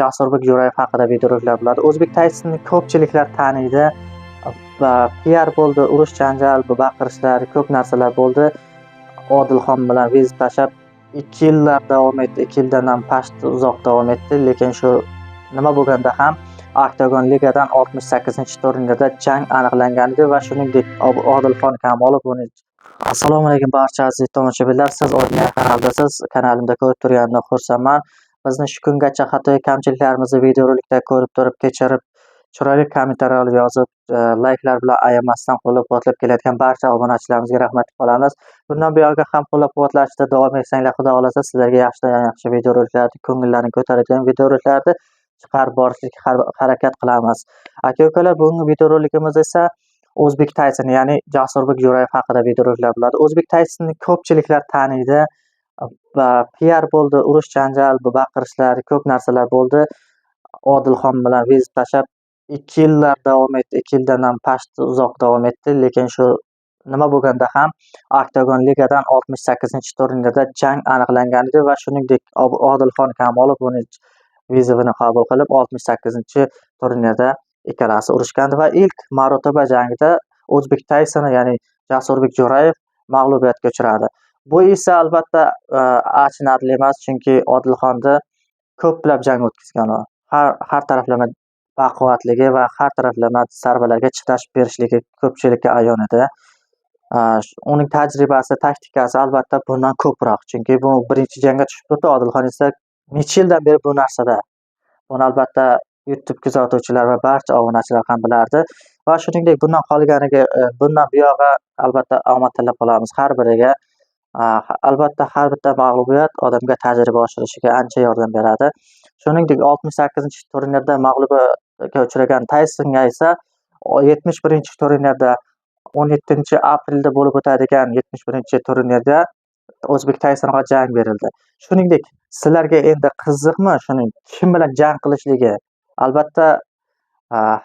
Jasurbek Jo'rayev haqida videoroliklar bo'ladi. O'zbek Taysonni ko'pchiliklar taniydi va PR bo'ldi, urush janjal, baqirishlar, ko'p narsalar bo'ldi. Odilxon bilan viza tashlab 2 yillar davom etdi. 2 yildan ham past uzoq davom etdi, lekin shu nima bo'lganda ham Octagon ligadan 68-turnirda jang aniqlangan edi va shuningdek Odilxon Kamolov buni. Assalomu alaykum barcha aziz tomoshabinlar, siz Oydin kanaldasiz. Kanalimda ko'rib turganidan xursandman. Bizni shu kungacha xato kamchiliklarimizni videorolikda ko'rib turib, kechirib, chiroyli kommentariyalar yozib, layklar bilan ayamasdan qo'llab-quvvatlab kelayotgan barcha obunachilarimizga rahmat qilamiz. Bundan buyog'iga ham qo'llab-quvvatlashda davom etsanglar, xudo xolasa sizlarga yaxshi videoroliklarni, ko'ngillarni ko'taradigan videoroliklarni chiqarib borishga harakat qilamiz. Aka-ukalar, bugungi videorolikimiz esa O'zbek Tayson, ya'ni Jasurbek Jo'rayev haqida videoroliklar bo'ladi. O'zbek Taysonni ko'pchiliklar taniydi va PR bo'ldi, urush janjal, baqirishlar, ko'p narsalar bo'ldi. Odilxon bilan viza tashlab 2 yillar davom etdi. 2 yildan ham past uzoq davom etdi, lekin shu nima bo'lganda ham Octagon ligadan 68-turnirda jang aniqlangan edi va shuningdek Odilxon Kamolov buni vizasini qabul qilib 68-turnirda ikkalasi urushgandi va ilk marotaba jangida O'zbek Taysoni, ya'ni Jasurbek Jo'rayev mag'lubiyatga uchradi. Bu esa albatta achinarli emas, chunki Odilxonda ko'plab jang o'tkazgan u. Har taraflama baquvvatligi va har taraflama zarbalarga chidash berishligi ko'pchilikka ayon edi. Uning tajribasi, taktikasi albatta bundan ko'proq, chunki bu birinchi jangga tushib turdi. Odilxon esa necha yildan beri bu narsada. Buni albatta YouTube kuzatuvchilar va barcha obunachilar ham bilardi va shuningdek bundan qolganiga, bundan buyog'i albatta omad tilab qolamiz har biriga. Albatta har bitta mag'lubiyat odamga tajriba oshirishiga ancha yordam beradi. Shuningdek 68-turnirda mag'lubiyatga uchragan Taysonga esa 71-turnirda 17-aprelda bo'lib o'tadigan 71-turnirda O'zbek Taysonga jang berildi. Shuningdek, sizlarga endi qiziqmi shuning kim bilan jang qilishligi? Albatta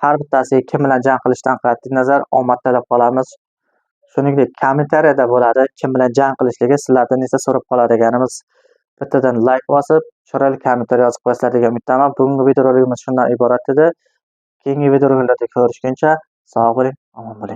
har bittasiga kim bilan jang qilishdan qat'iy nazar omad tilab qolamiz. Shuningdek, kommentariyada bo'ladi kim bilan jang qilishligi, sizlardan esa so'rab qoladiganimiz bittadan layk bosib, chiroyli kommentariy yozib qo'yasizlar degan umiddaman. Bugungi videorolikimiz shundan iborat edi. Keyingi videoroliklarda ko'rishguncha sog' bo'ling, omon bo'ling.